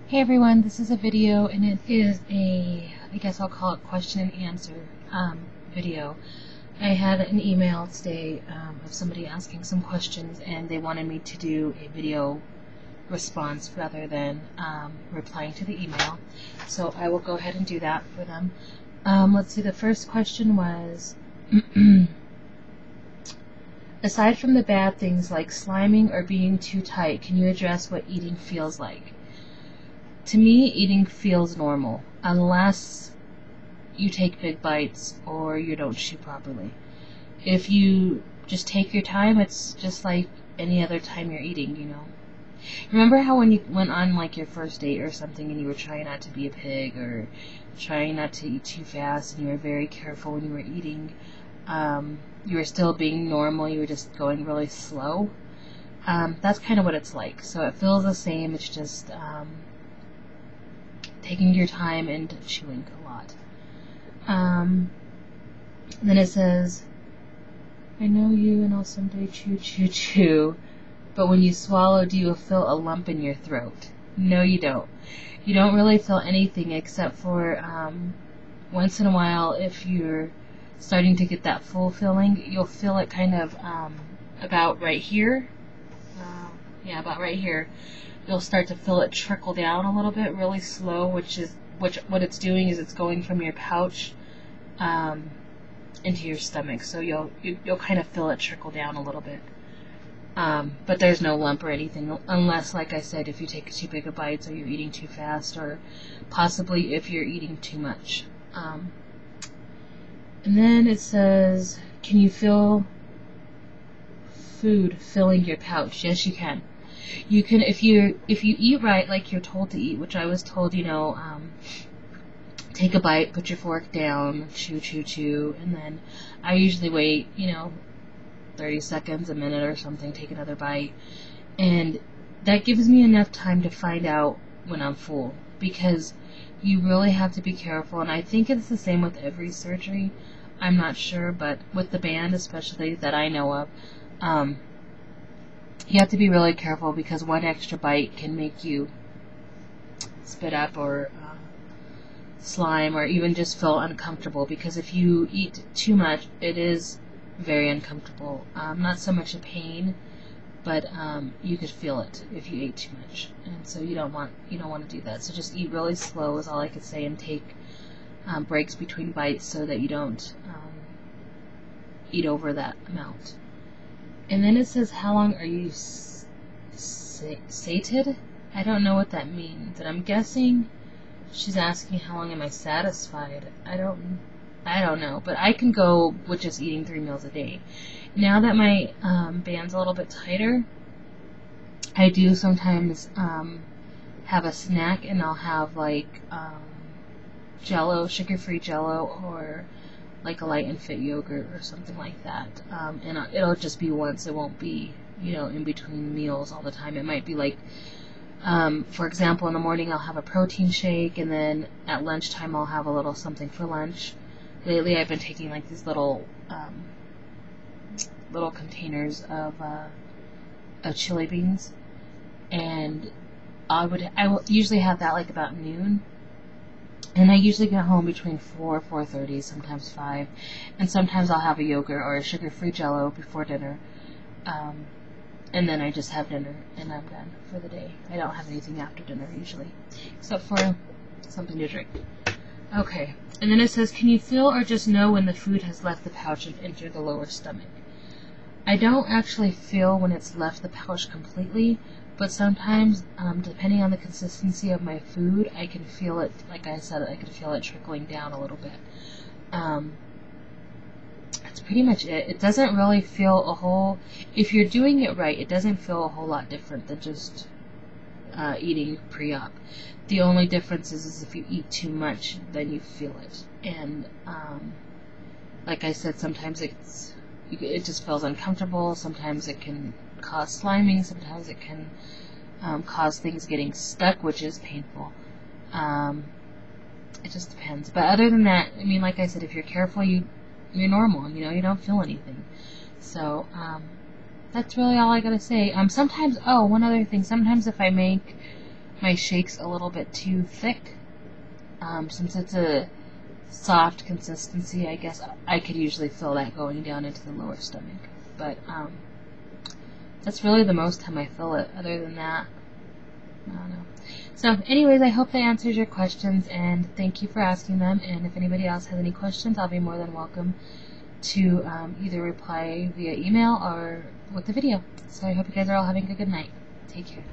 Hey everyone, this is a video and it is I guess I'll call it question and answer video. I had an email today of somebody asking some questions and they wanted me to do a video response rather than replying to the email. So I will go ahead and do that for them. Let's see, the first question was, aside from the bad things like sliming or being too tight, can you address what eating feels like? To me, eating feels normal, unless you take big bites or you don't chew properly. If you just take your time, it's just like any other time you're eating, you know. Remember how when you went on like your first date or something and you were trying not to be a pig or trying not to eat too fast and you were very careful when you were eating, you were still being normal, you were just going really slow? That's kind of what it's like. So it feels the same, it's just taking your time and chewing a lot. Then it says, I know you and I'll someday chew, but when you swallow, do you feel a lump in your throat? No, you don't. You don't really feel anything except for once in a while, if you're starting to get that full feeling, you'll feel it kind of about right here. Yeah, about right here. You'll start to feel it trickle down a little bit, really slow, which what it's doing is it's going from your pouch into your stomach. So you'll kind of feel it trickle down a little bit. But there's no lump or anything, unless, like I said, if you take too big of bites or you're eating too fast, or possibly if you're eating too much. And then it says, can you feel food filling your pouch? Yes, you can. You can, if you eat right, like you're told to eat, which I was told, you know, take a bite, put your fork down, chew, and then I usually wait, you know, 30 seconds, a minute or something, take another bite, and that gives me enough time to find out when I'm full, because you really have to be careful, and I think it's the same with every surgery. I'm not sure, but with the band especially that I know of, you have to be really careful, because one extra bite can make you spit up or slime or even just feel uncomfortable, because if you eat too much, it is very uncomfortable. Not so much a pain, but you could feel it if you ate too much, and so you don't want to do that. So just eat really slow is all I could say, and take breaks between bites so that you don't eat over that amount. And then it says, how long are you sated? I don't know what that means, and I'm guessing she's asking how long am I satisfied. I don't know, but I can go with just eating 3 meals a day. Now that my band's a little bit tighter, I do sometimes have a snack, and I'll have like Jello, sugar-free Jello, or like a Light and Fit yogurt or something like that. And it'll just be once. It won't be, you know, in between meals all the time. It might be like, for example, in the morning I'll have a protein shake, and then at lunchtime I'll have a little something for lunch. Lately I've been taking like these little containers of chili beans, and I will usually have that like about noon. And I usually get home between 4, 4:30, sometimes 5, and sometimes I'll have a yogurt or a sugar-free Jello before dinner, and then I just have dinner and I'm done for the day. I don't have anything after dinner usually, except for something to drink. Okay, and then it says, can you feel or just know when the food has left the pouch and entered the lower stomach? I don't actually feel when it's left the pouch completely, but sometimes, depending on the consistency of my food, I can feel it, like I said, I can feel it trickling down a little bit. That's pretty much it. It doesn't really feel if you're doing it right, it doesn't feel a whole lot different than just eating pre-op. The only difference is if you eat too much, then you feel it. And like I said, sometimes it just feels uncomfortable. Sometimes it can cause sliming. Sometimes it can cause things getting stuck, which is painful. It just depends. But other than that, I mean, like I said, if you're careful, you're normal. You know, you don't feel anything. So that's really all I gotta say. Sometimes, one other thing. Sometimes if I make my shake's a little bit too thick. Since it's a soft consistency, I guess I could usually feel that going down into the lower stomach. But that's really the most time I feel it. Other than that, I don't know. So anyways, I hope that answers your questions, and thank you for asking them. And if anybody else has any questions, I'll be more than welcome to either reply via email or with the video. So I hope you guys are all having a good night. Take care.